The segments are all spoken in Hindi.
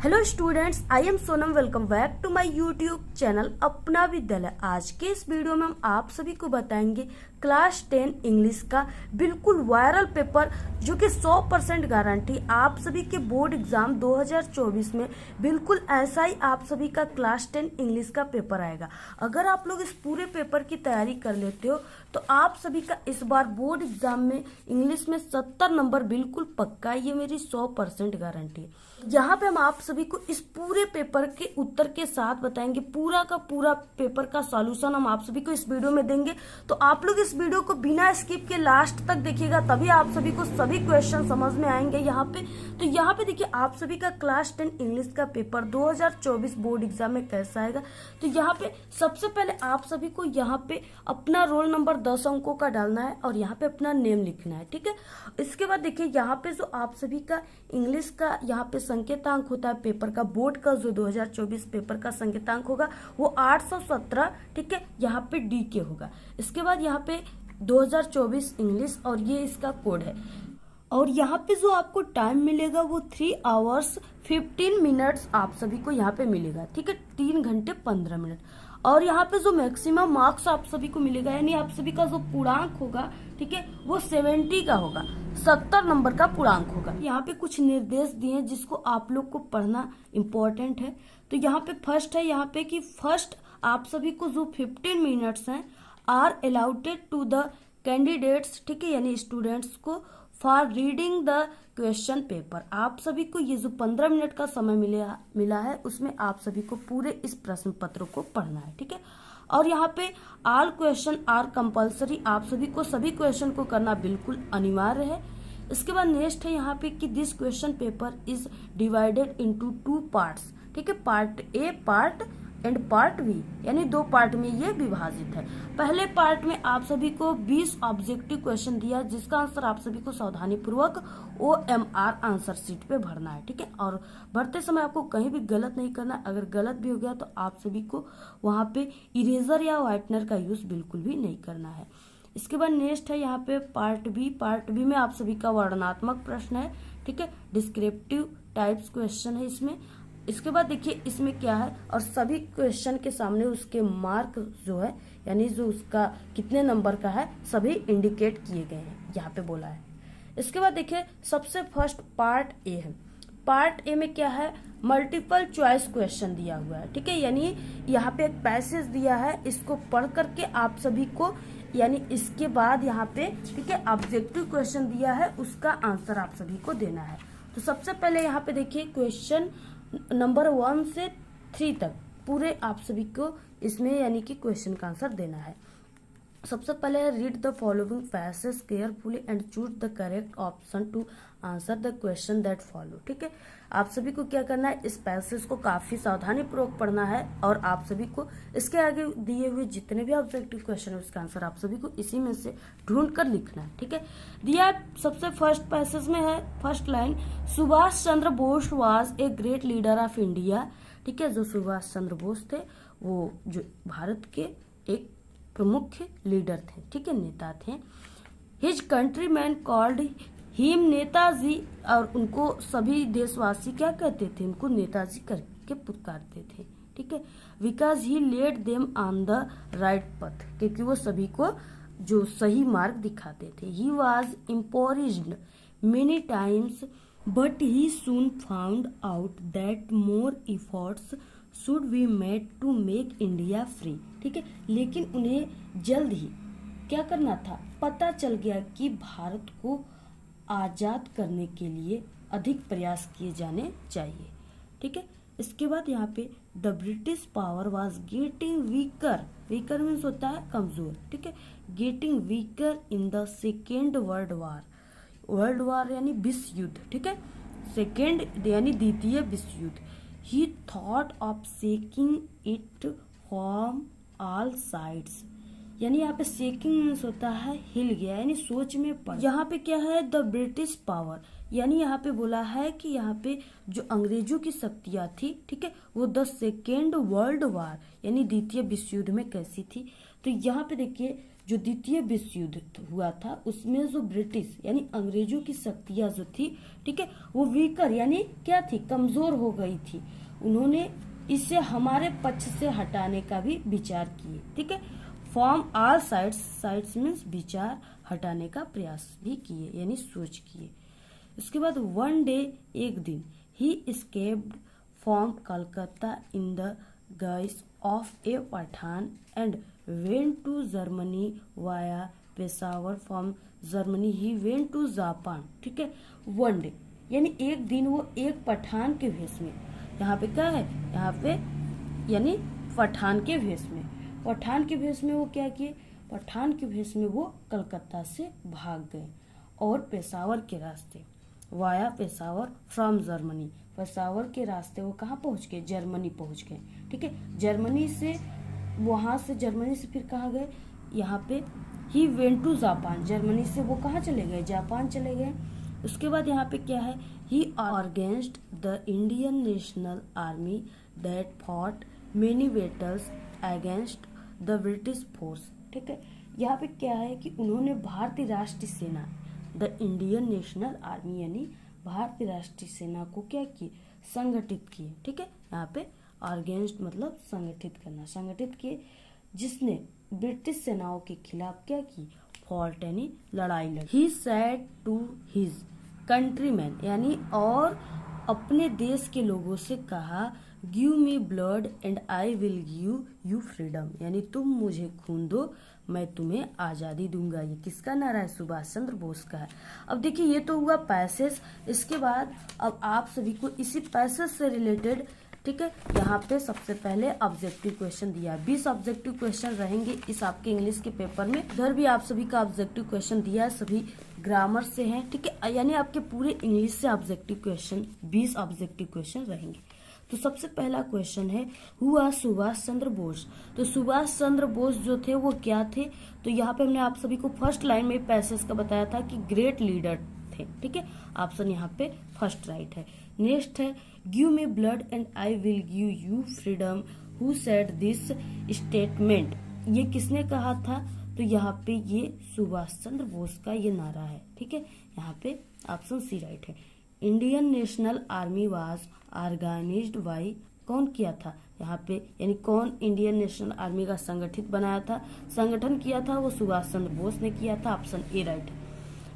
Hello students, I am Sonam. Welcome back to my YouTube channel Apna Vidyalaya. आज के इस वीडियो में हम आप सभी को बताएंगे क्लास 10 इंग्लिश का बिल्कुल वायरल पेपर जो कि 100% गारंटी आप सभी के बोर्ड एग्जाम 2024 में बिल्कुल ऐसा ही आप सभी का क्लास 10 इंग्लिश का पेपर आएगा। अगर आप लोग इस पूरे पेपर की तैयारी कर लेते हो तो आप सभी का इस बार बोर्ड एग्जाम में इंग्लिश में 70 नंबर बिल्कुल पक्का है। ये मेरी 100% गारंटी है। यहाँ पे हम आप सभी को इस पूरे पेपर के उत्तर के साथ बताएंगे। पूरा का पूरा पेपर का सॉल्यूशन हम आप सभी को इस वीडियो में देंगे। तो आप लोग इस वीडियो को बिना स्किप के लास्ट तक देखिएगा, तभी आप सभी को सभी क्वेश्चन समझ में आएंगे। यहाँ पे तो यहाँ पे देखिए आप सभी का क्लास 10 इंग्लिश का पेपर 2024 बोर्ड एग्जाम में कैसा आएगा। तो यहाँ पे सबसे पहले आप सभी को यहाँ पे अपना रोल नंबर 10 अंकों का डालना है और यहाँ पे अपना नेम लिखना है, ठीक है। इसके बाद देखिए यहाँ पे जो आप सभी का इंग्लिश का यहाँ पे संकेतांक होता है पेपर का, बोर्ड का जो 2024 पेपर का संकेतांक होगा वो 817, ठीक है। यहाँ पे डी के होगा। इसके बाद यहाँ पे 2024 इंग्लिश और ये इसका कोड है। और यहाँ पे जो आपको टाइम मिलेगा वो 3 आवर्स 15 मिनट्स आप सभी को यहाँ पे मिलेगा, ठीक है। 3 घंटे 15 मिनट। और यहाँ पे जो मैक्सिमम मार्क्स आप सभी को मिलेगा, यानी आप सभी का जो पूर्णांक होगा, ठीक है, वो 70 का होगा, 70 नंबर का पूर्णांक होगा। यहाँ पे कुछ निर्देश दिए हैं जिसको आप लोग को पढ़ना इम्पोर्टेंट है। तो यहाँ पे फर्स्ट है यहाँ पे कि फर्स्ट आप सभी को जो 15 मिनट्स हैं are allotted to the candidates, ठीक है, यानी स्टूडेंट्स को for reading the question paper. आप सभी को ये जो 15 मिनट का समय मिला है उसमें आप सभी को पूरे इस प्रश्न पत्र को पढ़ना है, ठीक है। और यहाँ पे ऑल क्वेश्चन आर कंपल्सरी, आप सभी को सभी क्वेश्चन को करना बिल्कुल अनिवार्य है। इसके बाद नेक्स्ट है यहाँ पे कि this question paper is divided into 2 parts, ठीक है। Part A part and part B, यानी 2 पार्ट में ये विभाजित है। पहले पार्ट में आप सभी को 20 ऑब्जेक्टिव क्वेश्चन दिया जिसका आंसर आप सभी को सावधानी पूर्वक OMR आंसर शीट पे भरना है, ठीक है। और भरते समय आपको कहीं भी गलत नहीं करना। अगर गलत भी हो गया तो आप सभी को वहां पे इरेजर या व्हाइटनर का यूज बिल्कुल भी नहीं करना है। इसके बाद नेक्स्ट है यहाँ पे पार्ट बी। पार्ट बी में आप सभी का वर्णनात्मक प्रश्न है, ठीक है, डिस्क्रिप्टिव टाइप्स क्वेश्चन है इसमें। इसके बाद देखिए इसमें क्या है, और सभी क्वेश्चन के सामने उसके मार्क जो है, यानी जो उसका कितने नंबर का है, सभी इंडिकेट किए गए हैं, यहाँ पे बोला है। इसके बाद देखिए सबसे फर्स्ट पार्ट ए है। पार्ट ए में क्या है, मल्टीपल चॉइस क्वेश्चन दिया हुआ है, ठीक है, यानी यहाँ पे एक पैसेज दिया है, इसको पढ़ करके आप सभी को, यानी इसके बाद यहाँ पे, ठीक है, ऑब्जेक्टिव क्वेश्चन दिया है, उसका आंसर आप सभी को देना है। तो सबसे पहले यहाँ पे देखिए क्वेश्चन नंबर 1 से 3 तक पूरे आप सभी को इसमें यानी कि क्वेश्चन का आंसर देना है। सबसे पहले है read the following passage carefully and choose the correct option to answer the question that follow, ठीक है। आप सभी को क्या करना है, इस पैसेज को काफी सावधानी पूर्वक पढ़ना है और आप सभी को इसके आगे दिए हुए जितने भी ऑब्जेक्टिव क्वेश्चन है उसका आंसर आप सभी को इसी में से ढूंढ कर लिखना है, ठीक है। दिया सबसे फर्स्ट पैसेज में है first line, Subhash Chandra Bose was a great leader of India, ठीक है। जो सुभाष चंद्र बोस थे वो जो भारत के एक प्रमुख लीडर थे, ठीक है, नेता थे। His countryman called him Netaji, और उनको सभी देशवासी क्या कहते थे, उनको नेताजी करके पुकारते थे, ठीक है। Because he led them on the right path, क्योंकि वो सभी को जो सही मार्ग दिखाते थे। He was imprisoned many times but he soon found out that more efforts should be made to make India free, ठीक है। लेकिन उन्हें जल्द ही क्या करना था, पता चल गया कि भारत को आजाद करने के लिए अधिक प्रयास किए जाने चाहिए, ठीक है। इसके बाद यहाँ पे the British power was getting weaker, weaker means होता है कमजोर, ठीक है, getting weaker in the second world war, world war यानी विश्व युद्ध, ठीक है, सेकेंड यानी द्वितीय विश्व युद्ध। ही thought of shaking it from all sides, यानी यहाँ पे शेकिंग मीन्स होता है हिल गया, यानी सोच में पड़। यहाँ पे क्या है, द ब्रिटिश पावर, यानी यहाँ पे बोला है कि यहाँ पे जो अंग्रेजों की शक्तियाँ थी, ठीक है, वो द सेकेंड वर्ल्ड वार यानी द्वितीय विश्व युद्ध में कैसी थी। तो यहाँ पे देखिए जो द्वितीय विश्व युद्ध हुआ था उसमें जो ब्रिटिश यानी अंग्रेजों की शक्तियाँ जो थी, ठीक है, वो वीकर यानी क्या थी, कमजोर हो गई थी। उन्होंने इसे हमारे पक्ष से हटाने का भी विचार किए, ठीक है, from all sides, sides means विचार, हटाने का प्रयास भी किए यानी सोच किए। उसके बाद वन डे, एक दिन, he escaped from Calcutta in the guise of a Pathan and went to Germany via Peshawar, from Germany he went to Japan, ठीक है। वन डे यानी एक दिन वो एक पठान के भेष में, यहाँ पे क्या है, यहाँ पे यानी पठान के भेष में, पठान के भेष में वो क्या किए, पठान के भेष में वो कलकत्ता से भाग गए और पेशावर के रास्ते, via Peshawar from Germany, Peshawar के रास्ते वो कहाँ पहुंच गए, जर्मनी पहुंच गए, ठीक है। जर्मनी से, वहां से जर्मनी से फिर कहाँ गए, यहाँ पे he went to Japan, Germany से वो कहाँ चले गए, जापान चले गए। उसके बाद यहाँ पे क्या है, he organised the Indian National Army that fought many battles against the British force, ठीक है। यहाँ पे क्या है कि उन्होंने भारतीय राष्ट्रीय सेना, द इंडियन नेशनल आर्मी यानी भारतीय राष्ट्रीय सेना को क्या किए, संगठित किए, ठीक है। यहाँ पे ऑर्गेनाइज्ड मतलब संगठित करना, संगठित किए, जिसने ब्रिटिश सेनाओं के खिलाफ क्या की, फॉल्ट यानी लड़ाई लड़ी। He said to his countryman यानी और अपने देश के लोगों से कहा, give me blood and I will give you freedom, यानी तुम मुझे खून दो मैं तुम्हें आज़ादी दूंगा। ये किसका नारा है, सुभाष चंद्र बोस का है। अब देखिए ये तो हुआ पैसेज, इसके बाद अब आप सभी को इसी पैसेज से रिलेटेड, ठीक है, यहाँ पे सबसे पहले ऑब्जेक्टिव क्वेश्चन दिया, 20 ऑब्जेक्टिव क्वेश्चन रहेंगे इस आपके इंग्लिश के पेपर में। इधर भी आप सभी का ऑब्जेक्टिव क्वेश्चन दिया है, सभी ग्रामर से हैं, ठीक है, यानी आपके पूरे इंग्लिश से ऑब्जेक्टिव क्वेश्चन 20 ऑब्जेक्टिव क्वेश्चन रहेंगे। तो सबसे पहला क्वेश्चन है, हुआ सुभाष चंद्र बोस। तो सुभाष चंद्र बोस जो थे वो क्या थे, तो यहाँ पे हमने आप सभी को फर्स्ट लाइन में पैसेज का बताया था कि ग्रेट लीडर थे, ठीक है, ऑप्शन यहाँ पे फर्स्ट राइट है। नेक्स्ट है, give me blood and I will give you freedom, who said this statement, ये किसने कहा था, तो यहाँ पे ये सुभाष चंद्र बोस का ये नारा है, ठीक है, यहाँ पे ऑप्शन सी राइट है। Indian National Army was organised by, कौन किया था यहाँ पे, यानी कौन इंडियन नेशनल आर्मी का संगठित बनाया था, संगठन किया था वो सुभाष चंद्र बोस ने किया था, ऑप्शन ए राइट है।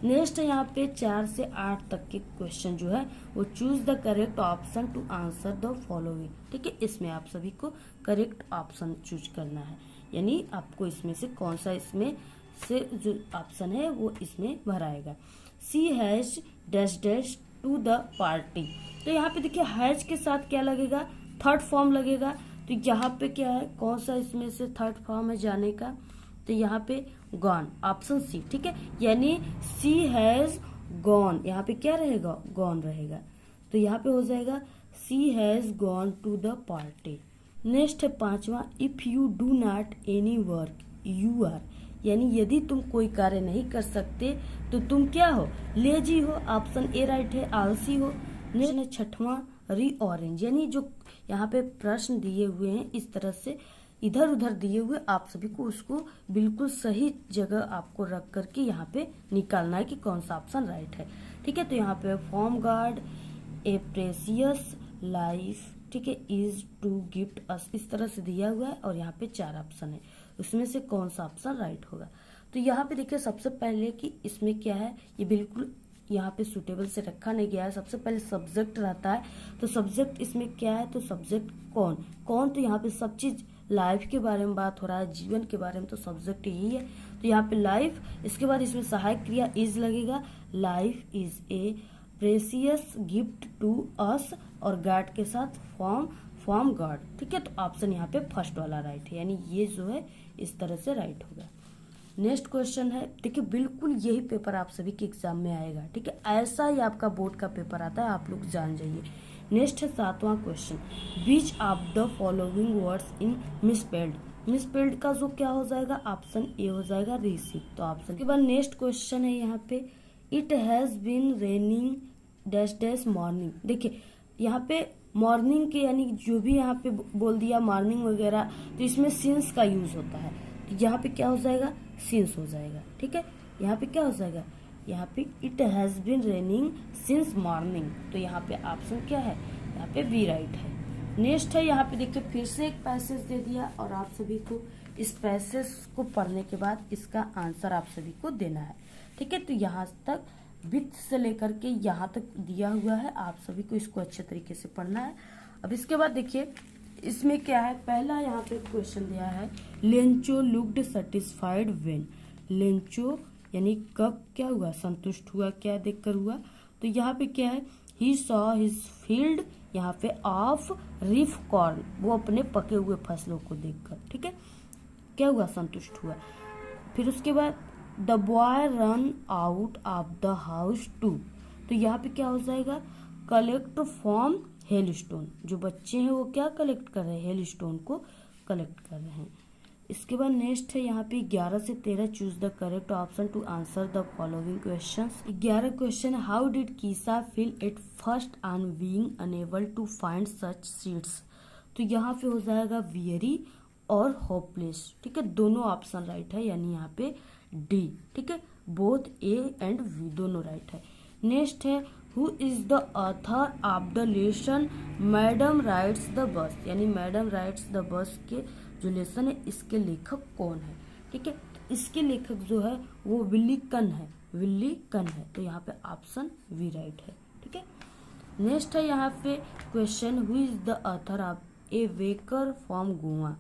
नेक्स्ट है यहाँ पे 4 से 8 तक के क्वेश्चन जो है वो choose the correct option to answer the following, ठीक है, इसमें आप सभी को करेक्ट ऑप्शन चूज करना है, यानी आपको इसमें से कौन सा इसमें से जो ऑप्शन है वो इसमें भराएगा। She has dash dash to the party, तो यहाँ पे देखिए हैज के साथ क्या लगेगा, थर्ड फॉर्म लगेगा, तो यहाँ पे क्या है, कौन सा इसमें से थर्ड फॉर्म है जाने का, तो यहाँ पे गॉन, ऑप्शन सी, ठीक है, यानी सी हैज गॉन, यहाँ पे क्या रहेगा, गॉन रहेगा, तो यहाँ पे हो जाएगा she has gone to the party. Next है 5वां, if you do not any work you are, यानी यदि तुम कोई कार्य नहीं कर सकते तो तुम क्या हो, लेजी हो, ऑप्शन ए राइट है, आलसी हो। नेक्स्ट है 6वां, रीऑरेंज, यानी जो यहाँ पे प्रश्न दिए हुए हैं इस तरह से इधर उधर दिए हुए, आप सभी को उसको बिल्कुल सही जगह आपको रख करके यहाँ पे निकालना है कि कौन सा ऑप्शन राइट है, ठीक है। तो यहाँ पे फॉर्म गार्ड ए प्रेसियस लाइफ, ठीक है, इज टू गिफ्ट अस, इस तरह से दिया हुआ है और यहाँ पे 4 ऑप्शन है, उसमें से कौन सा ऑप्शन राइट होगा। तो यहाँ पे देखिए सबसे पहले कि इसमें क्या है, ये बिल्कुल यहाँ पे सुटेबल से रखा नहीं गया है। सबसे पहले सब्जेक्ट रहता है, तो सब्जेक्ट इसमें क्या है, तो सब्जेक्ट कौन कौन, तो यहाँ पे सब चीज लाइफ के बारे में बात हो रहा है, जीवन के बारे में, तो सब्जेक्ट यही है, तो यहाँ पे लाइफ, इसके बाद इसमें सहायक क्रिया इज लगेगा, life is a precious gift to us, और गार्ड के साथ फॉर्म गार्ड, ठीक है, तो ऑप्शन यहाँ पे फर्स्ट वाला राइट है, यानी ये जो है इस तरह से राइट होगा। नेक्स्ट क्वेश्चन है, देखिए बिल्कुल यही पेपर आप सभी के एग्जाम में आएगा, ठीक है, ऐसा ही आपका बोर्ड का पेपर आता है, आप लोग जान जाइए। नेक्स्ट है 7वां question, which of the following words in misspelled, misspelled का जो क्या हो जाएगा, ऑप्शन ए हो जाएगा रिसीव, तो ऑप्शन के बाद नेक्स्ट क्वेश्चन है यहाँ पे, it has been raining dash dash morning. देखिए यहाँ पे मॉर्निंग के यानी जो भी यहाँ पे बोल दिया मॉर्निंग वगैरह, तो इसमें सिंस का यूज होता है, तो यहाँ पे क्या हो जाएगा, सिंस हो जाएगा। ठीक है, यहाँ पे क्या हो जाएगा, यहाँ पे it has been raining since morning, तो यहाँ पे ऑप्शन क्या है, यहाँ पे बी राइट है। नेक्स्ट है यहाँ पे देखिए फिर से एक पैसेज दे दिया और आप सभी को इस पैसेज को पढ़ने के बाद इसका आंसर आप सभी को देना है। ठीक है, तो यहाँ तक विथ से लेकर के यहाँ तक दिया हुआ है, आप सभी को इसको अच्छे तरीके से पढ़ना है। अब इसके बाद देखिए इसमें क्या है, पहला यहाँ पे क्वेश्चन दिया है, Lencho looked satisfied when. Lencho यानी कब क्या हुआ, संतुष्ट हुआ, क्या देखकर हुआ, तो यहाँ पे क्या है, ही सॉ हिज फील्ड, यहाँ पे ऑफ रिफ कॉर्न, वो अपने पके हुए फसलों को देखकर, ठीक है, क्या हुआ, संतुष्ट हुआ। फिर उसके बाद the boy run out of the house to, तो यहाँ पे क्या हो जाएगा, कलेक्ट फ्रॉम हेलस्टोन, जो बच्चे हैं वो क्या कलेक्ट कर रहे हैं, हेलस्टोन को कलेक्ट कर रहे हैं। इसके बाद नेक्स्ट है यहाँ पे 11 से 13 choose the correct option to answer the following questions. 11 question, how did Kisa feel at first on being unable to find such seeds, तो यहाँ पे हो जाएगा वेरी और होपलेस। ठीक है, दोनों ऑप्शन राइट है, यानी यहाँ पे डी। ठीक है, बोथ ए एंड वी दोनों राइट है। नेक्स्ट है who is the author of the lesson madam rides the bus, यानी मैडम राइड्स द बस के जो लेसन है इसके लेखक कौन है। ठीक है, तो इसके लेखक जो है वो विल्ली कन है, विल्ली कन है, तो यहाँ पे ऑप्शन वी राइट है। ठीक है, नेक्स्ट है यहाँ पे question, who is the author of A waker from Goa,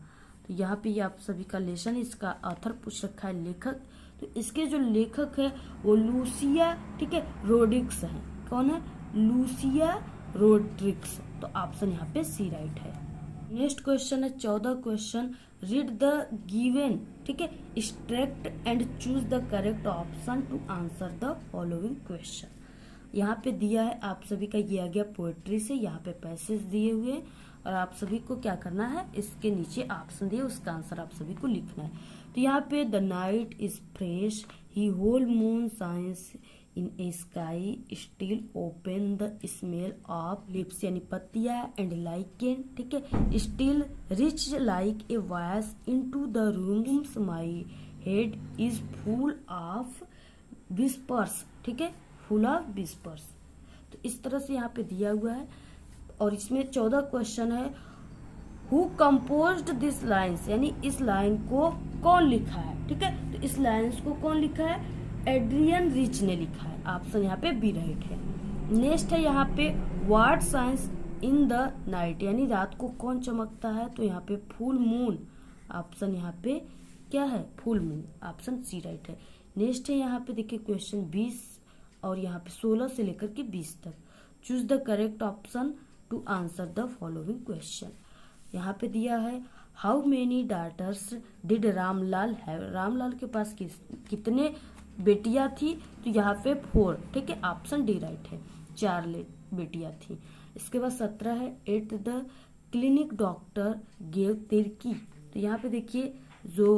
तो यहाँ पे ये आप सभी का लेसन, इसका ऑथर पूछ रखा है, लेखक, तो इसके जो लेखक है वो लूसिया, ठीक है, रोड्रिग्स है। कौन है, लूसिया रोड्रिग्स, तो ऑप्शन यहाँ पे सी राइट है। नेक्स्ट क्वेश्चन है 14 क्वेश्चन, रीड द गिवन, ठीक है, extract and choose the correct option to answer the following question. यहाँ पे दिया है आप सभी का, ये आ गया पोएट्री से, यहाँ पे पैसेज दिए हुए हैं और आप सभी को क्या करना है, इसके नीचे ऑप्शन दिए उसका आंसर आप सभी को लिखना है। तो यहाँ पे the night is fresh, he whole moon shines in a sky, still open the smell of leaves, यानी पत्तियां एंड लाइकेन, ठीक है, still rich like a voice into the rooms, my head is full of whispers, ठीक है, फुल ऑफ विस्पर्स। तो इस तरह से यहाँ पे दिया हुआ है और इसमें 14 क्वेश्चन है, हु कंपोज्ड दिस लाइन्स, यानी इस लाइन को कौन लिखा है। ठीक है, तो इस लाइन्स को कौन लिखा है, एड्रियन रिच ने लिखा है, ऑप्शन यहाँ पे बी राइट है। नेक्स्ट है यहाँ पे what science in the night, यानी रात को कौन चमकता है, तो यहाँ पे फुल मून, ऑप्शन यहाँ पे क्या है, full moon, option C right है। नेक्स्ट है यहाँ पे देखिए क्वेश्चन 20 और यहाँ पे 16 से लेकर के 20 तक, choose the correct option to answer the following question. यहाँ पे दिया है how many daughters did Ramlal have, Ramlal के पास कितने बेटियां थी, तो यहाँ पे 4, ठीक है, ऑप्शन डी राइट है, 4 बेटियां थी। इसके बाद 17 है, at the clinic doctor gave Tirkey, तो यहाँ पे देखिए जो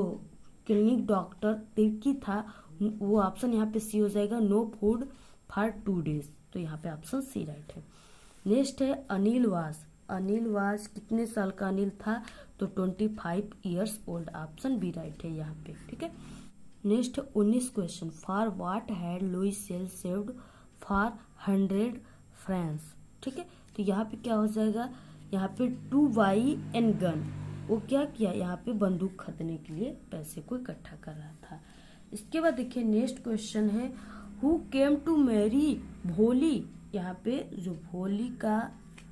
क्लिनिक डॉक्टर तिर्की था वो ऑप्शन यहाँ पे सी हो जाएगा, नो फूड फॉर 2 डेज, तो यहाँ पे ऑप्शन सी राइट है। नेक्स्ट है अनिल वास, अनिल वास कितने साल का अनिल था, तो 25 years old, option B right है यहाँ पे। ठीक है, next 19 question, for what had Louis Sell saved for 100 francs, ठीक है, तो यहाँ पे क्या हो जाएगा, यहाँ पे टू बाई एन गन, वो क्या किया, यहाँ पे बंदूक खरीदने के लिए पैसे को इकट्ठा कर रहा था। इसके बाद देखिए नेक्स्ट क्वेश्चन है, हु केम टू मैरी भोली, यहाँ पे जो भोली का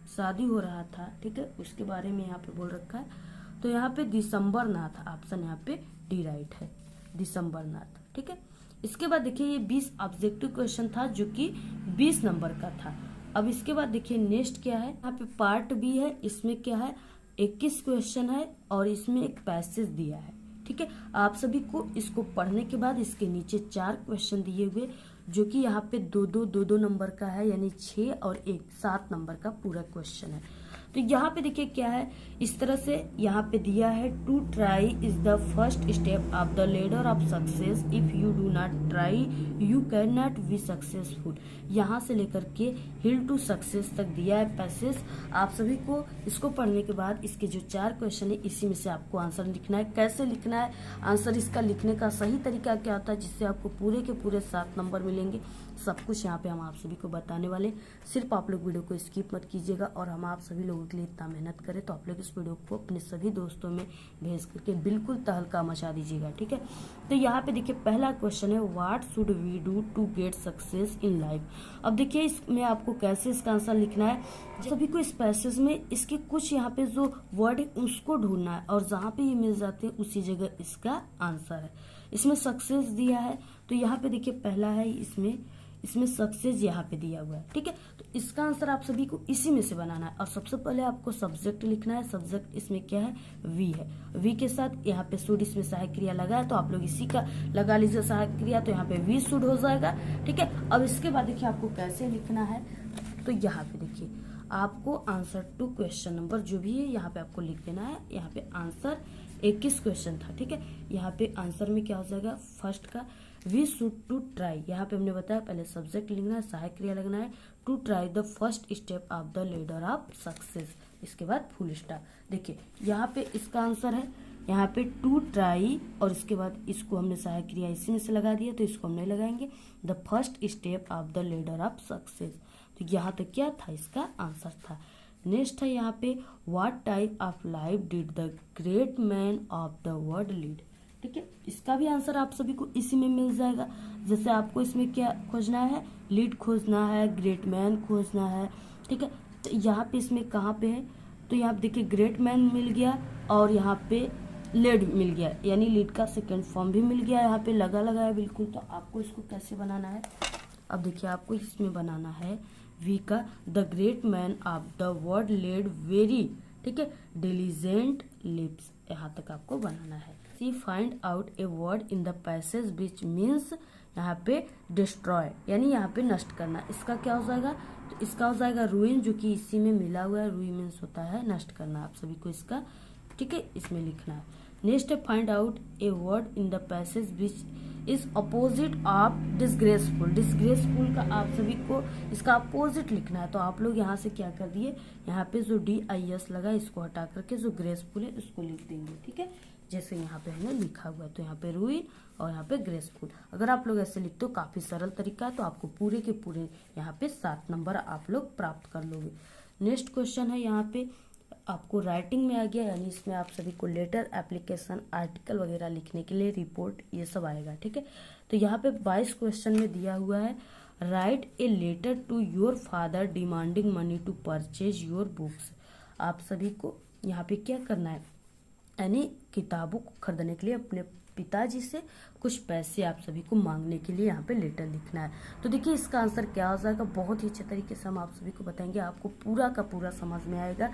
शादी हो रहा था, ठीक है, उसके बारे में यहाँ पे बोल रखा है, तो यहाँ पे दिसंबर नाथ, ऑप्शन यहाँ पे डी राइट है, दिसंबर नाथ। ठीक है, इसके बाद देखिए ये 20 ऑब्जेक्टिव क्वेश्चन था जो कि 20 नंबर का था। अब इसके बाद देखिए नेक्स्ट क्या है, यहाँ पे पार्ट बी है, इसमें क्या है 21 क्वेश्चन है और इसमें एक पैसेज दिया है। ठीक है, आप सभी को इसको पढ़ने के बाद इसके नीचे 4 क्वेश्चन दिए हुए जो कि यहाँ पे 2-2 नंबर का है, यानी 6 और 1 7 नंबर का पूरा क्वेश्चन है। तो यहाँ पे देखिए क्या है, इस तरह से यहाँ पे दिया है to try is the first step of the ladder of success, if you do not try you can not be successful. यहाँ से लेकर के हिल टू सक्सेस तक दिया है पैसेज। आप सभी को इसको पढ़ने के बाद इसके जो 4 क्वेश्चन है इसी में से आपको आंसर लिखना है। कैसे लिखना है, आंसर इसका लिखने का सही तरीका क्या होता है जिससे आपको पूरे के पूरे 7 नंबर मिलेंगे, सब कुछ यहाँ पे हम आप सभी को बताने वाले। सिर्फ आप लोग वीडियो को स्किप मत कीजिएगा और हम आप सभी लोगों के लिए इतना मेहनत करें तो आप लोग इस वीडियो को अपने सभी दोस्तों में भेज करके बिल्कुल तहलका मचा दीजिएगा, ठीक है। तो यहाँ पे देखिए पहला क्वेश्चन है what should we do to get success in life. अब देखिए इसमें आपको कैसे इसका आंसर लिखना है, सभी को इस पैसेज में इसके कुछ यहाँ पे जो वर्ड है उसको ढूंढना है और जहाँ पे ये मिल जाते हैं उसी जगह इसका आंसर है। इसमें सक्सेस दिया है तो यहाँ पे देखिए पहला है इसमें सक्सेस यहाँ पे दिया हुआ है, ठीक है। तो इसका आंसर आप सभी को इसी में से बनाना है और सबसे पहले आपको सब्जेक्ट लिखना है। सब्जेक्ट इसमें क्या है, वी है। वी के साथ यहाँ पे शुड, इसमें सहायक क्रिया लगा है तो आप लोग इसी का लगा लीजिए सहायक क्रिया, तो यहाँ पे वी शुड हो जाएगा, ठीक है। अब इसके बाद देखिए आपको कैसे लिखना है, तो यहाँ पे देखिए आपको आंसर टू क्वेश्चन नंबर जो भी है यहाँ पे आपको लिख देना है। यहाँ पे आंसर 21 क्वेश्चन था, ठीक है। यहाँ पे आंसर में क्या हो जाएगा, फर्स्ट का वी शुड टू ट्राई, यहाँ पे हमने बताया पहले सब्जेक्ट लिखना है, सहायक क्रिया लगना है, to try the first step of the ladder of success, इसके बाद फुल स्टॉप। देखिए यहाँ पे इसका आंसर है यहाँ पे टू ट्राई और इसके बाद इसको हमने सहायक क्रिया इसी में से लगा दिया तो इसको हम नहीं लगाएंगे, the first step of the ladder of success. तो यहाँ तक क्या था, इसका आंसर था। नेक्स्ट है यहाँ पे what type of life did the great man of the world lead, ठीक है। इसका भी आंसर आप सभी को इसी में मिल जाएगा। जैसे आपको इसमें क्या खोजना है, लीड खोजना है, ग्रेट मैन खोजना है, ठीक है। तो यहाँ पे इसमें कहाँ पे है, तो यहाँ पे देखिए ग्रेट मैन मिल गया और यहाँ पे लीड मिल गया, यानी लीड का सेकंड फॉर्म भी मिल गया, यहाँ पे लगा है बिल्कुल। तो आपको इसको कैसे बनाना है, अब देखिए आपको इसमें बनाना है वी का the great man of the world led very, ठीक है, डिलीजेंट लिप्स, यहाँ तक आपको बनाना है। C find out a word in the passage which means, यहाँ पे डिस्ट्रॉय यानी यहाँ पे नष्ट करना, इसका क्या हो जाएगा, तो इसका हो जाएगा रूइन, जो कि इसी में मिला हुआ है। रूइन मीन्स होता है नष्ट करना, आप सभी को इसका, ठीक है, इसमें लिखना है। नेक्स्ट है find out a word in the passage which is opposite of disgraceful. Disgraceful का आप सभी को इसका अपोजिट लिखना है, तो आप लोग यहाँ से क्या कर दिए, यहाँ पे जो DIS लगा इसको हटा करके जो ग्रेसफुल है उसको लिख देंगे, ठीक है। जैसे यहाँ पे हमने लिखा हुआ है तो यहाँ पे रूइन और यहाँ पे ग्रेसफुल। अगर आप लोग ऐसे लिखते हो काफी सरल तरीका है, तो आपको पूरे के पूरे यहाँ पे 7 नंबर आप लोग प्राप्त कर लोगे। नेक्स्ट क्वेश्चन है यहाँ पे आपको राइटिंग में आ गया, यानी इसमें आप सभी को लेटर, एप्लीकेशन, आर्टिकल वगैरह लिखने के लिए, रिपोर्ट, ये सब आएगा, ठीक है। तो यहाँ पे 22 क्वेश्चन में दिया हुआ है write a letter to your father demanding money to purchase your books. आप सभी को यहाँ पे क्या करना है, यानी किताबों को खरीदने के लिए अपने पिताजी से कुछ पैसे आप सभी को मांगने के लिए यहाँ पे लेटर लिखना है। तो देखिए इसका आंसर क्या हो जाएगा, बहुत ही अच्छे तरीके से हम आप सभी को बताएंगे, आपको पूरा का पूरा समझ में आएगा।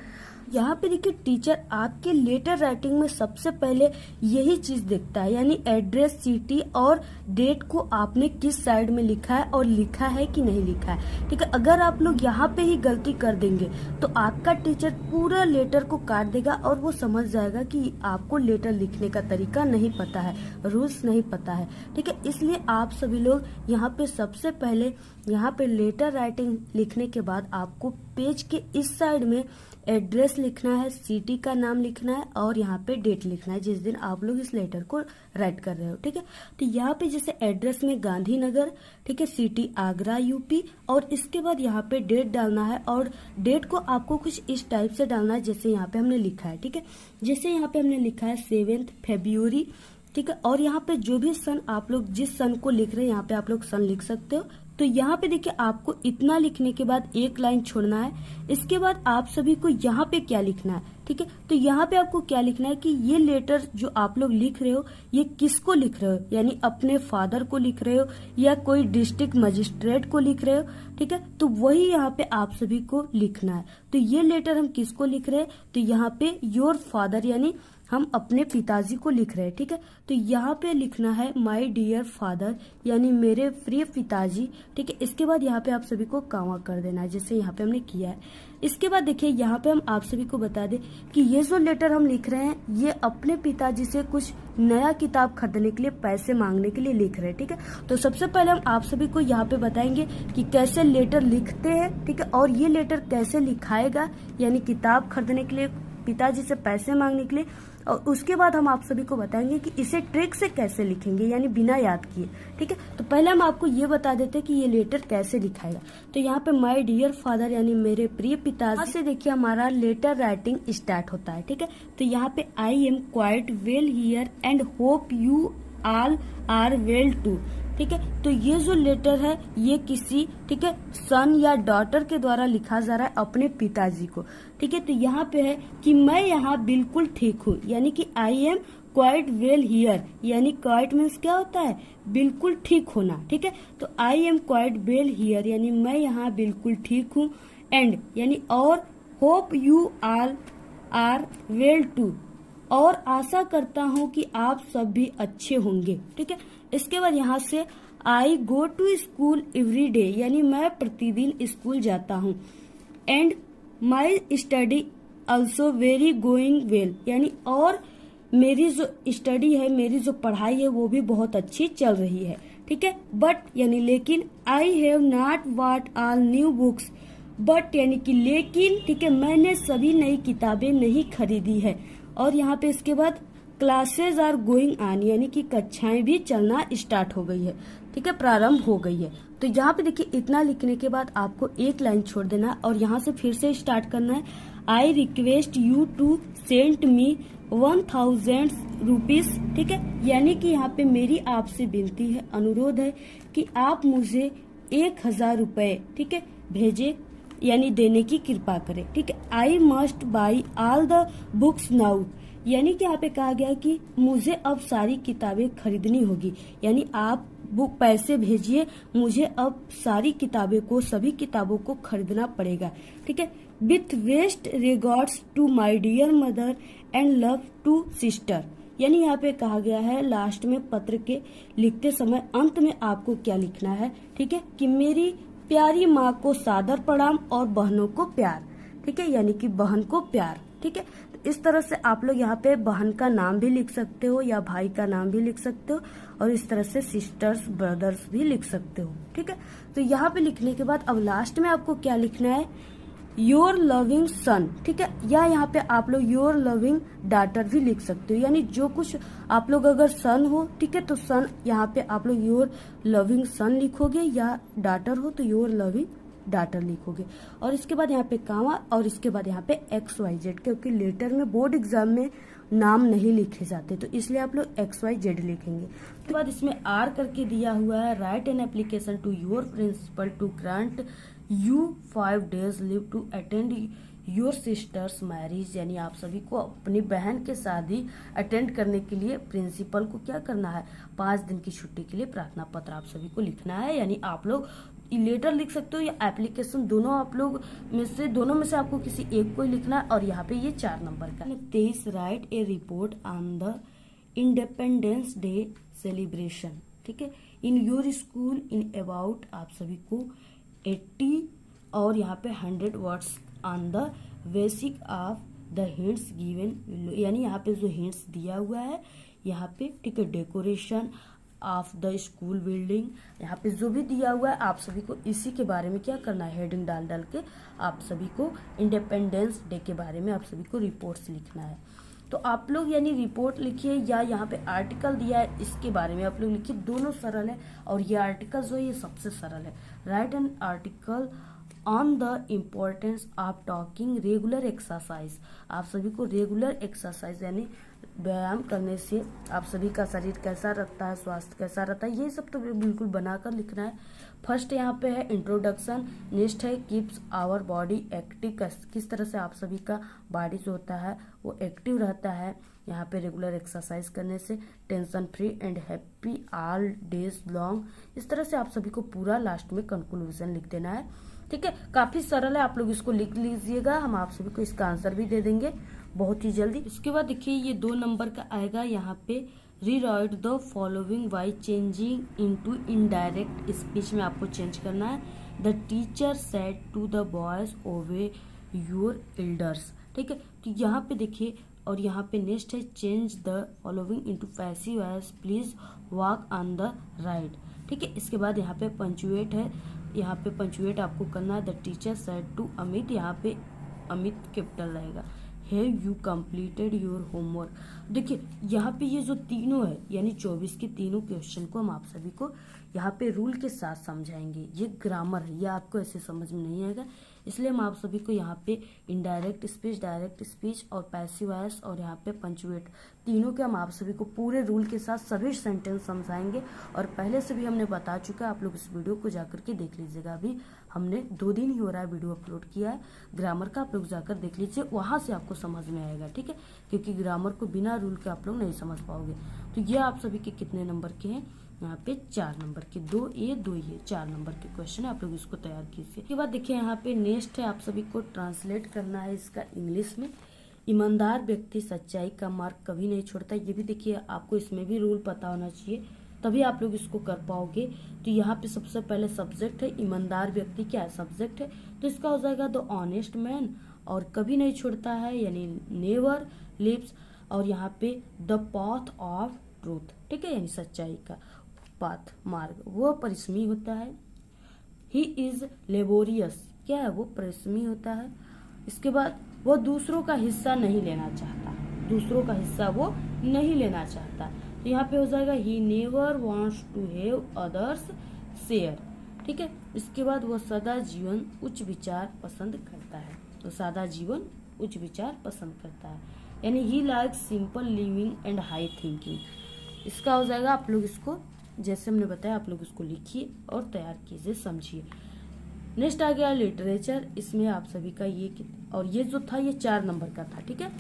यहाँ पे देखिए टीचर आपके लेटर राइटिंग में सबसे पहले यही चीज देखता है, यानी एड्रेस, सिटी और डेट को आपने किस साइड में लिखा है और लिखा है कि नहीं लिखा है, ठीक है। अगर आप लोग यहाँ पे ही गलती कर देंगे तो आपका टीचर पूरा लेटर को काट देगा और वो समझ जाएगा कि आपको लेटर लिखने का तरीका नहीं पता है, रूल्स नहीं पता है, ठीक है। इसलिए आप सभी लोग यहाँ पे सबसे पहले यहाँ पे लेटर राइटिंग लिखने के बाद आपको पेज के इस साइड में एड्रेस लिखना है, सिटी का नाम लिखना है और यहाँ पे डेट लिखना है जिस दिन आप लोग इस लेटर को राइट कर रहे हो, ठीक है। तो यहाँ पे जैसे एड्रेस में गांधीनगर, ठीक है, सिटी आगरा यूपी और इसके बाद यहाँ पे डेट डालना है और डेट को आपको कुछ इस टाइप से डालना है जैसे यहाँ पे हमने लिखा है, ठीक है। जैसे यहाँ पे हमने लिखा है 7 फरवरी, ठीक है। और यहाँ पे जो भी सन आप लोग जिस सन को लिख रहे हैं यहाँ पे आप लोग सन लिख सकते हो। तो यहाँ पे देखिए आपको इतना लिखने के बाद एक लाइन छोड़ना है। इसके बाद आप सभी को यहाँ पे क्या लिखना है, ठीक है। तो यहाँ पे आपको क्या लिखना है कि ये लेटर जो आप लोग लिख रहे हो ये किसको लिख रहे हो, यानी अपने फादर को लिख रहे हो या कोई डिस्ट्रिक्ट मजिस्ट्रेट को लिख रहे हो, ठीक है। तो वही यहाँ पे आप सभी को लिखना है। तो ये लेटर हम किसको लिख रहे हैं, तो यहाँ पे योर फादर यानी हम अपने पिताजी को लिख रहे हैं, ठीक है। तो यहाँ पे लिखना है माय डियर फादर, यानी मेरे प्रिय पिताजी, ठीक है। इसके बाद यहाँ पे आप सभी को कॉमा कर देना है, जैसे यहाँ पे हमने किया है। इसके बाद देखिए यहाँ पे हम आप सभी को बता दें कि ये जो लेटर हम लिख रहे हैं ये अपने पिताजी से कुछ नया किताब खरीदने के लिए पैसे मांगने के लिए लिख रहे हैं, ठीक है। तो सबसे पहले हम आप सभी को यहाँ पे बताएंगे कि कैसे लेटर लिखते हैं, ठीक है, और ये लेटर कैसे लिखाएगा, यानी किताब खरीदने के लिए पिताजी से पैसे मांगने के लिए। और उसके बाद हम आप सभी को बताएंगे कि इसे ट्रिक से कैसे लिखेंगे, यानी बिना याद किए, ठीक है। तो पहले हम आपको ये बता देते हैं कि ये लेटर कैसे लिखाएगा। तो यहाँ पे माय डियर फादर यानी मेरे प्रिय पिताजी से देखिए हमारा लेटर राइटिंग स्टार्ट होता है, ठीक है। तो यहाँ पे I am quite well here and hope you all are well too, ठीक है। तो ये जो लेटर है ये किसी, ठीक है, सन या डॉटर के द्वारा लिखा जा रहा है अपने पिताजी को, ठीक है। तो यहाँ पे है कि मैं यहाँ बिल्कुल ठीक हूँ, यानी कि I am quite well here, यानी क्वाइट मीन्स क्या होता है, बिल्कुल ठीक होना, ठीक है। तो I am quite well here यानी मैं यहाँ बिल्कुल ठीक हूँ, एंड यानी और, hope you all are well too, और आशा करता हूँ कि आप सब भी अच्छे होंगे, ठीक है। इसके बाद यहाँ से I go to school every day, यानी मैं प्रतिदिन स्कूल जाता हूँ, and my study also very going well, यानी और मेरी जो स्टडी है, मेरी जो पढ़ाई है वो भी बहुत अच्छी चल रही है, ठीक है। बट यानी लेकिन I have not bought all new books, but यानी कि लेकिन, ठीक है, मैंने सभी नई किताबें नहीं खरीदी है। और यहाँ पे इसके बाद क्लासेज आर गोइंग ऑन, यानी कि कक्षाएं भी चलना स्टार्ट हो गई है, ठीक है, प्रारंभ हो गई है। तो यहाँ पे देखिए इतना लिखने के बाद आपको एक लाइन छोड़ देना है और यहाँ से फिर से स्टार्ट करना है। I request you to send me 1000 rupees, ठीक है, यानी कि यहाँ पे मेरी आपसे विनती है, अनुरोध है कि आप मुझे 1000 रुपए, ठीक है, भेजे, यानी देने की कृपा करें, ठीक है। I must by all the books now, यानी कि यहाँ पे कहा गया कि मुझे अब सारी किताबें खरीदनी होगी, यानी आप बुक पैसे भेजिए, मुझे अब सारी किताबें को, सभी किताबों को खरीदना पड़ेगा, ठीक है। With best regards to my dear mother and love to sister, यानी यहाँ पे कहा गया है लास्ट में पत्र के लिखते समय अंत में आपको क्या लिखना है, ठीक है, कि मेरी प्यारी माँ को सादर प्रणाम और बहनों को प्यार, ठीक है, यानी कि बहन को प्यार, ठीक है। तो इस तरह से आप लोग यहाँ पे बहन का नाम भी लिख सकते हो या भाई का नाम भी लिख सकते हो, और इस तरह से सिस्टर्स ब्रदर्स भी लिख सकते हो, ठीक है। तो यहाँ पे लिखने के बाद अब लास्ट में आपको क्या लिखना है, योर लविंग सन, ठीक है, या यहाँ पे आप लोग योर लविंग डॉटर भी लिख सकते हो, यानी जो कुछ आप लोग अगर सन हो, ठीक है, तो सन यहाँ पे आप लोग योर लविंग सन लिखोगे, या डॉटर हो तो योर लविंग डॉटर लिखोगे। और इसके बाद यहाँ पे कामा, और इसके बाद यहाँ पे XYZ, क्योंकि लेटर में बोर्ड एग्जाम में नाम नहीं लिखे जाते, तो इसलिए आप लोग XYZ लिखेंगे। उसके बाद इसमें R करके दिया हुआ है, write an application to your principal to grant you 5 days leave to attend your sister's marriage, यानी आप सभी को अपनी बहन के शादी अटेंड करने के लिए प्रिंसिपल को क्या करना है, 5 दिन की छुट्टी के लिए प्रार्थना पत्र आप सभी को लिखना है। यानी आप लोग लेटर लिख सकते हो या एप्लीकेशन, दोनों आप लोग में से, दोनों में से आपको किसी एक को ही लिखना है। और यहाँ पे ये 4 नंबर का 23 right A report on the independence day celebration, ठीक है, in your school in about आप सभी को 80 और यहाँ पे 100 words on the basic of the hints given, यानी यहाँ पे जो हिंट्स दिया हुआ है यहाँ पे, ठीक है, decoration of the school building, यहाँ पे जो भी दिया हुआ है आप सभी को इसी के बारे में क्या करना है, हेडिंग डाल डाल के आप सभी को इंडिपेंडेंस डे के बारे में आप सभी को रिपोर्ट्स लिखना है। तो आप लोग यानी रिपोर्ट लिखिए, या यहाँ पे आर्टिकल दिया है इसके बारे में आप लोग लिखिए, दोनों सरल है। और ये आर्टिकल जो है ये सबसे सरल है। Write an article on the importance of talking regular exercise, आप सभी को रेगुलर एक्सरसाइज यानी व्यायाम करने से आप सभी का शरीर कैसा रहता है, स्वास्थ्य कैसा रहता है, ये सब तो बिल्कुल बनाकर लिखना है। फर्स्ट यहाँ पे है इंट्रोडक्शन, नेक्स्ट है कीप्स आवर बॉडी एक्टिव, किस तरह से आप सभी का बॉडी जो होता है वो एक्टिव रहता है यहाँ पे रेगुलर एक्सरसाइज करने से। Tension free and happy all days long, इस तरह से आप सभी को पूरा लास्ट में कंक्लूजन लिख देना है, ठीक है, काफी सरल है, आप लोग इसको लिख लीजिएगा, हम आप सभी को इसका आंसर भी दे देंगे बहुत ही जल्दी। इसके बाद देखिए ये 2 नंबर का आएगा, यहाँ पे rewrite the following by changing into indirect speech में आपको चेंज करना है। The teacher said to the boys obey your elders, ठीक है। तो यहाँ पे देखिए, और यहाँ पे नेक्स्ट है change the following into passive voice, please walk on the right, ठीक है। इसके बाद यहाँ पे पंचुएट है, यहाँ पे पंचुएट आपको करना है। The teacher said to Amit, यहाँ पे अमित कैपिटल रहेगा। Have you completed your homework. देखिए यहाँ पे ये जो तीनों है यानी 24 के तीनों क्वेश्चन को हम आप सभी को यहाँ पे रूल के साथ समझाएंगे। ये ग्रामर है, ये आपको ऐसे समझ में नहीं आएगा, इसलिए हम आप सभी को यहाँ पे इनडायरेक्ट स्पीच, डायरेक्ट स्पीच और पैसिव वॉइस और यहाँ पे पंचुएट तीनों के हम आप सभी को पूरे रूल के साथ सभी सेंटेंस समझाएंगे। और पहले से भी हमने बता चुका है, आप लोग इस वीडियो को जाकर के देख लीजिएगा। अभी हमने 2 दिन ही हो रहा है वीडियो अपलोड किया है ग्रामर का, आप लोग जाकर देख लीजिए, वहां से आपको समझ में आएगा, ठीक है। क्योंकि ग्रामर को बिना रूल के आप लोग नहीं समझ पाओगे। तो ये आप सभी के कितने नंबर के हैं, यहाँ पे 4 नंबर के, 2 ये 2 ये 4 नंबर के क्वेश्चन है, आप लोग इसको तैयार कीजिए। इसके बाद देखिए यहाँ पे नेक्स्ट है, आप सभी को ट्रांसलेट करना है इसका इंग्लिश में। ईमानदार व्यक्ति सच्चाई का मार्ग कभी नहीं छोड़ता। ये भी देखिए आपको इसमें भी रूल पता होना चाहिए, तभी आप लोग इसको कर पाओगे। तो यहाँ पे सबसे पहले सब्जेक्ट है, ईमानदार व्यक्ति क्या है, सब्जेक्ट है, तो इसका हो जाएगा द ऑनेस्ट मैन, और कभी नहीं छोड़ता है यानी नेवर लिव्स, और यहाँ पे द पाथ ऑफ ट्रूथ, ठीक है, यानी सच्चाई का पाथ मार्ग, वो परिश्रमी होता है। ही इज लेबोरियस, क्या है, वो परिश्रमी होता है। इसके बाद वो दूसरों का हिस्सा नहीं लेना चाहता, दूसरों का हिस्सा वो नहीं लेना चाहता, तो यहाँ पे हो जाएगा he never wants to have others share, ठीक है। इसके बाद वो सदा जीवन उच्च विचार पसंद करता है, तो सादा जीवन उच्च विचार पसंद करता है, यानी he like simple living and high thinking. इसका हो जाएगा, आप लोग इसको जैसे हमने बताया आप लोग इसको लिखिए और तैयार कीजिए, समझिए। नेक्स्ट आ गया लिटरेचर, इसमें आप सभी का ये, और ये जो था ये 4 नंबर का था, ठीक है,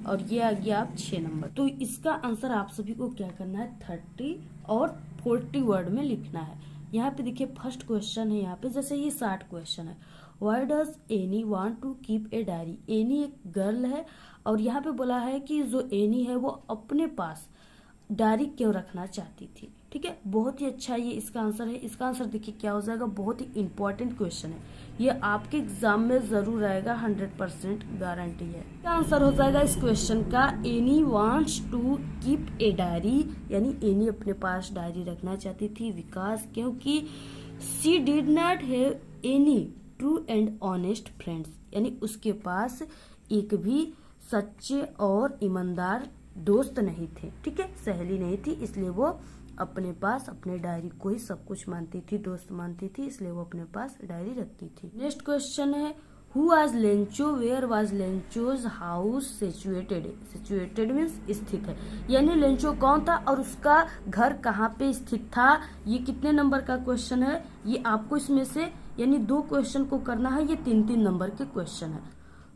और ये आ गया आप 6 नंबर। तो इसका आंसर आप सभी को क्या करना है, 30 और 40 वर्ड में लिखना है। यहाँ पे देखिए फर्स्ट क्वेश्चन है, यहाँ पे जैसे ये 60 क्वेश्चन है। Why does Anne want to keep a diary. Anne एक गर्ल है, और यहाँ पे बोला है कि जो एनी है वो अपने पास डायरी क्यों रखना चाहती थी, ठीक है। बहुत ही अच्छा ये इसका आंसर है। इसका आंसर देखिए क्या हो जाएगा, बहुत ही इंपॉर्टेंट क्वेश्चन है, ये आपके एग्जाम में जरूर आएगा, 100% गारंटी है। इसका आंसर हो जाएगा इस क्वेश्चन का Anne wants to keep a diary, यानी एनी अपने पास डायरी रखना चाहती थी, विकास क्योंकि she did not have any true and honest friends, यानी उसके पास एक भी सच्चे और ईमानदार दोस्त नहीं थे, ठीक है, सहेली नहीं थी, इसलिए वो अपने पास अपने डायरी को ही सब कुछ मानती थी, दोस्त मानती थी, इसलिए वो अपने पास डायरी रखती थी। नेक्स्ट क्वेश्चन है who was Lencho, where was Lencho's house situated. Situated means स्थित है, यानी लेंचो कौन था और उसका घर कहाँ पे स्थित था। ये कितने नंबर का क्वेश्चन है, ये आपको इसमें से यानी 2 क्वेश्चन को करना है, ये 3-3 नंबर के क्वेश्चन है।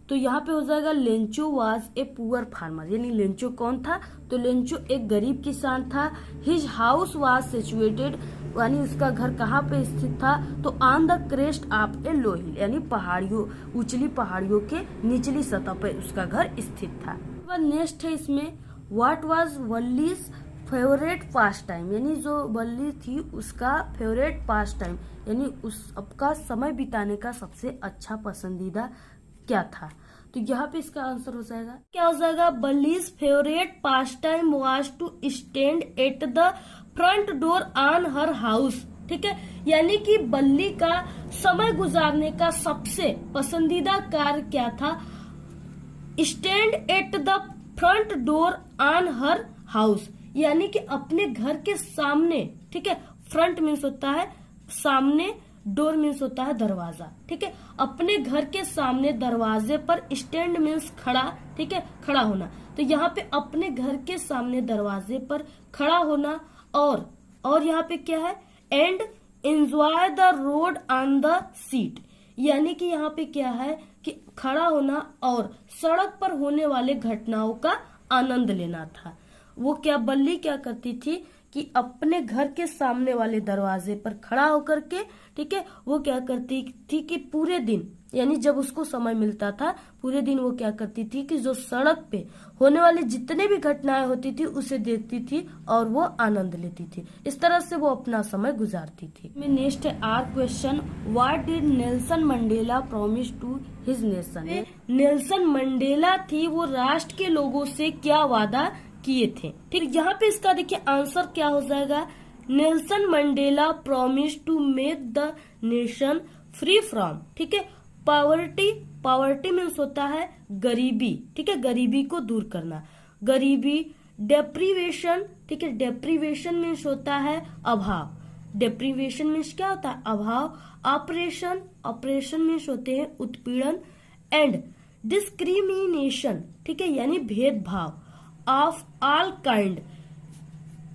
तो यहाँ पे हो जाएगा Lencho was a poor farmer, यानी लेंचो कौन था, तो लेंचो एक गरीब किसान था। हिज हाउस वाज सिचुएटेड, यानी उसका घर कहाँ पे स्थित था, तो ऑन द क्रेस्ट ऑफ ए लो हिल, यानी पहाड़ियों, उचली पहाड़ियों के निचली सतह पे उसका घर स्थित था। नेक्स्ट है इसमें what was Valli's favourite pastime, यानी जो वल्ली थी उसका फेवरेट पास टाइम, यानी उस आपका समय बिताने का सबसे अच्छा पसंदीदा क्या था। तो यहाँ पे इसका आंसर हो जाएगा, क्या हो जाएगा, Valli's favourite pastime was to stand at the front door on her house, ठीक है, यानी कि बल्ली का समय गुजारने का सबसे पसंदीदा कार्य क्या था, stand at the front door on her house, यानी कि अपने घर के सामने, ठीक है, फ्रंट मीन्स होता है सामने, डोर मीन्स होता है दरवाजा, ठीक है, अपने घर के सामने दरवाजे पर, स्टैंड मीन्स खड़ा, ठीक है, खड़ा होना, तो यहाँ पे अपने घर के सामने दरवाजे पर खड़ा होना, और यहाँ पे क्या है, and enjoy the road on the seat, यानी कि यहाँ पे क्या है कि खड़ा होना और सड़क पर होने वाले घटनाओं का आनंद लेना था। वो क्या बल्ली क्या करती थी कि अपने घर के सामने वाले दरवाजे पर खड़ा होकर के, ठीक है, वो क्या करती थी कि पूरे दिन, यानी जब उसको समय मिलता था पूरे दिन, वो क्या करती थी कि जो सड़क पे होने वाली जितने भी घटनाएं होती थी उसे देखती थी और वो आनंद लेती थी। इस तरह से वो अपना समय गुजारती थी। नेक्स्ट है our question, what did Nelson Mandela promise to his nation. Nelson Mandela थी वो राष्ट्र के लोगों से क्या वादा किए थे। ठीक, यहाँ पे इसका देखिए आंसर क्या हो जाएगा, Nelson Mandela promise to make the nation free from, ठीक है, पॉवर्टी। पॉवर्टी मीन्स होता है गरीबी, ठीक है, गरीबी को दूर करना, गरीबी। डेप्रीवेशन, ठीक है, डेप्रीवेशन मीन्स होता है अभाव। डेप्रीवेशन मीन्स क्या होता है, अभाव। ऑपरेशन, ऑपरेशन मीन्स होते हैं उत्पीड़न। एंड डिस्क्रिमिनेशन, ठीक है, यानी भेदभाव। Of all kind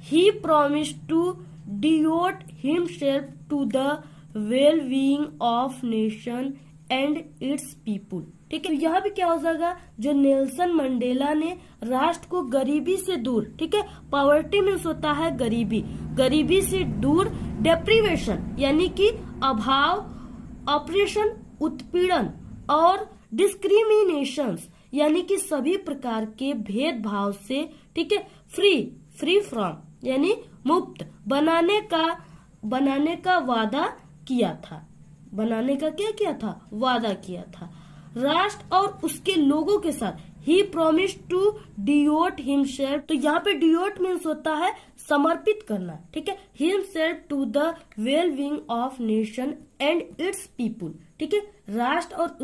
he promised to devote himself to the well being of nation and its people, ठीक है। तो यहाँ भी क्या हो जाएगा, जो नेल्सन मंडेला ने राष्ट्र को गरीबी से दूर, ठीक है, पॉवर्टी मीन्स होता है गरीबी, गरीबी से दूर। डेप्रीवेशन यानी कि अभाव, ऑपरेशन उत्पीड़न, और डिस्क्रिमिनेशन यानी कि सभी प्रकार के भेदभाव से, ठीक है, फ्री, फ्री फ्रॉम यानी मुक्त बनाने का वादा किया था। बनाने का क्या किया था, वादा किया था। राष्ट्र और उसके लोगों के साथ ही प्रॉमिस टू डिवोट हिमसेल्फ, तो यहाँ पे डिवोट मीन्स होता है समर्पित करना, ठीक है, himself to the well being of nation and its people, ठीक है, राष्ट्र और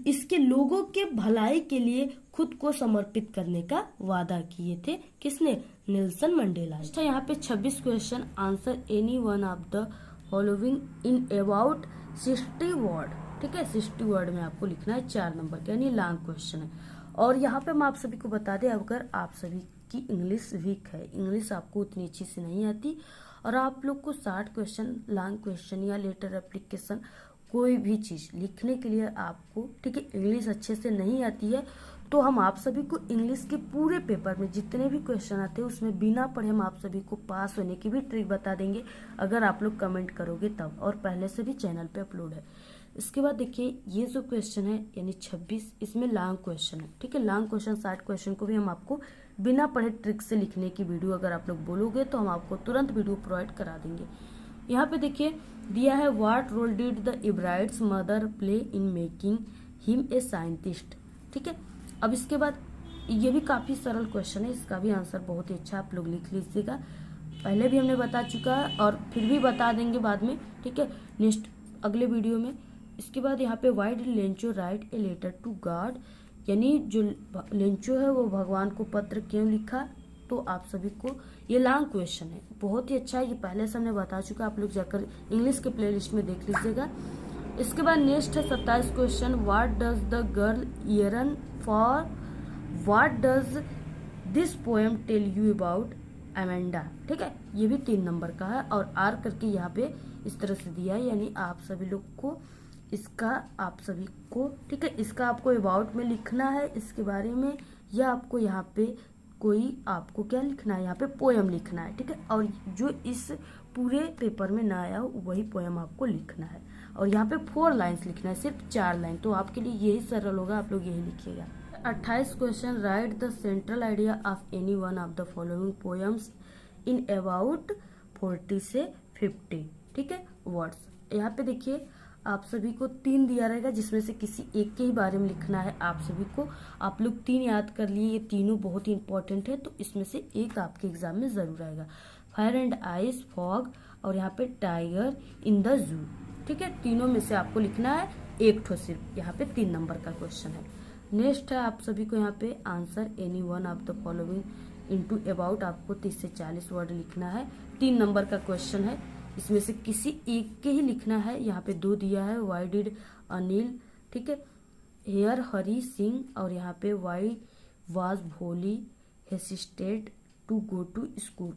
इसके लोगों के भलाई के लिए खुद को समर्पित करने का वादा किए थे। किसने, नेल्सन मंडेला। अच्छा, यहाँ पे 26 question, answer any one of the following in about 60 word, ठीक है, 60 वर्ड में आपको लिखना है, 4 नंबर का, यानी लॉन्ग क्वेश्चन है। और यहाँ पे हम आप सभी को बता दें, अगर आप सभी की इंग्लिश वीक है, इंग्लिश आपको उतनी अच्छी से नहीं आती, और आप लोग को 60 क्वेश्चन, लॉन्ग क्वेश्चन या लेटर एप्लीकेशन कोई भी चीज लिखने के लिए आपको, ठीक है, इंग्लिश अच्छे से नहीं आती है, तो हम आप सभी को इंग्लिश के पूरे पेपर में जितने भी क्वेश्चन आते हैं उसमें बिना पढ़े हम आप सभी को पास होने की भी ट्रिक बता देंगे, अगर आप लोग कमेंट करोगे तब, और पहले से भी चैनल पे अपलोड है। इसके बाद देखिए ये जो क्वेश्चन है यानी 26, इसमें लॉन्ग क्वेश्चन है, ठीक है, लॉन्ग क्वेश्चन 60 क्वेश्चन को भी हम आपको बिना पढ़े ट्रिक से लिखने की वीडियो अगर आप लोग बोलोगे तो हम आपको तुरंत वीडियो प्रोवाइड करा देंगे। यहाँ पे देखिए दिया है, what role did the Ebright's mother play in making him a scientist, ठीक है। अब इसके बाद ये भी काफी सरल क्वेश्चन है, इसका भी आंसर बहुत ही अच्छा आप लोग लिख लीजिएगा, पहले भी हमने बता चुका है और फिर भी बता देंगे बाद में, ठीक है, नेक्स्ट अगले वीडियो में। इसके बाद यहाँ पे why did Lencho write a letter to God, यानी जो लेंचो है वो भगवान को पत्र क्यों लिखा, तो आप सभी को ये लॉन्ग क्वेश्चन है, बहुत ही अच्छा है, ये पहले से हमने बता चुका, आप लोग जाकर इंग्लिश के प्लेलिस्ट में देख लीजिएगा। इसके बाद नेक्स्ट है 27 question, what does the girl yearn for, what does this poem tell you about Amanda, ठीक है, ये भी 3 नंबर का है, और आर करके यहाँ पे इस तरह से दिया है, यानी आप सभी लोग को इसका, आप सभी को, ठीक है, इसका आपको अबाउट में लिखना है इसके बारे में, या आपको यहाँ पे कोई आपको क्या लिखना है, यहाँ पे पोएम लिखना है, ठीक है, और जो इस पूरे पेपर में ना आया हो वही पोएम आपको लिखना है, और यहाँ पे 4 लाइन्स लिखना है, सिर्फ 4 लाइन, तो आपके लिए यही सरल होगा, आप लोग यही लिखिएगा। 28 question, right the central idea of any one of the following poems in about 40 से 50, ठीक है, वर्ड्स। यहाँ पे देखिए आप सभी को 3 दिया रहेगा, जिसमें से किसी एक के ही बारे में लिखना है आप सभी को, आप लोग 3 याद कर लिए, ये तीनों बहुत ही इंपॉर्टेंट है, तो इसमें से एक आपके एग्जाम में जरूर आएगा। फायर एंड आइस, फॉग, और यहाँ पे टाइगर इन द जू, ठीक है, तीनों में से आपको लिखना है एक ठो सिर्फ, यहाँ पे 3 नंबर का क्वेश्चन है। नेक्स्ट है आप सभी को यहाँ पे answer any one of the following into about, आपको 30 से 40 वर्ड लिखना है, 3 नंबर का क्वेश्चन है, इसमें से किसी एक के ही लिखना है, यहाँ पे 2 दिया है, वाई डिड अनिल, ठीक है, हेयर हरी सिंह, और यहाँ पे why was Bholi hesitated to go to school.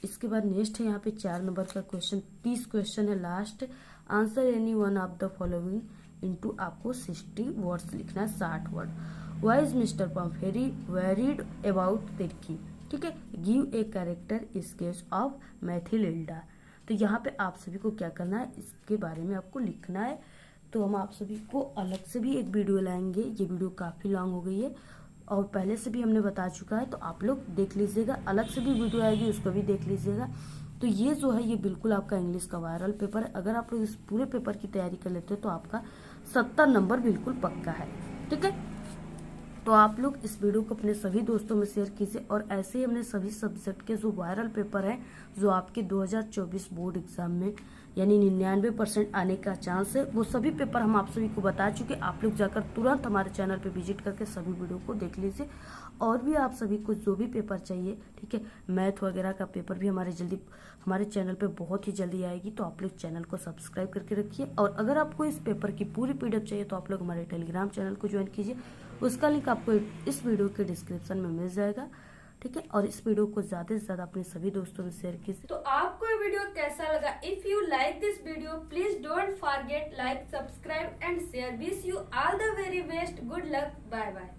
इसके बाद नेक्स्ट है यहाँ पे 4 नंबर का क्वेश्चन, 30 क्वेश्चन है last, answer any one of the following into आपको 60 वर्ड्स लिखना है, 60 word. Why is Mister Pumphrey worried about Tricki, ठीक है, give a character sketch of Matilda. तो यहाँ पे आप सभी को क्या करना है, इसके बारे में आपको लिखना है। तो हम आप सभी को अलग से भी एक वीडियो लाएंगे, ये वीडियो काफ़ी लॉन्ग हो गई है और पहले से भी हमने बता चुका है, तो आप लोग देख लीजिएगा। अलग से भी वीडियो आएगी, उसको भी देख लीजिएगा। तो ये जो है ये बिल्कुल आपका इंग्लिश का वायरल पेपर है। अगर आप लोग इस पूरे पेपर की तैयारी कर लेते हो तो आपका 70 नंबर बिल्कुल पक्का है। ठीक है, तो आप लोग इस वीडियो को अपने सभी दोस्तों में शेयर कीजिए। और ऐसे ही हमने सभी सब्जेक्ट के जो वायरल पेपर हैं, जो आपके 2024 बोर्ड एग्जाम में यानी 99% आने का चांस है, वो सभी पेपर हम आप सभी को बता चुके। आप लोग जाकर तुरंत हमारे चैनल पे विजिट करके सभी वीडियो को देख लीजिए। और भी आप सभी को जो भी पेपर चाहिए, ठीक है, मैथ वगैरह का पेपर भी हमारे चैनल पे बहुत ही जल्दी आएगी। तो आप लोग चैनल को सब्सक्राइब करके रखिए। और अगर आपको इस पेपर की पूरी पीडीएफ चाहिए तो आप लोग हमारे टेलीग्राम चैनल को ज्वाइन कीजिए, उसका लिंक आपको इस वीडियो के डिस्क्रिप्शन में मिल जाएगा। ठीक है, और इस वीडियो को ज्यादा से ज्यादा अपने सभी दोस्तों में शेयर कीजिए। तो आपको ये वीडियो कैसा लगा? If you like this video please don't forget like, subscribe and share. Wish you all the very best, good luck, bye bye.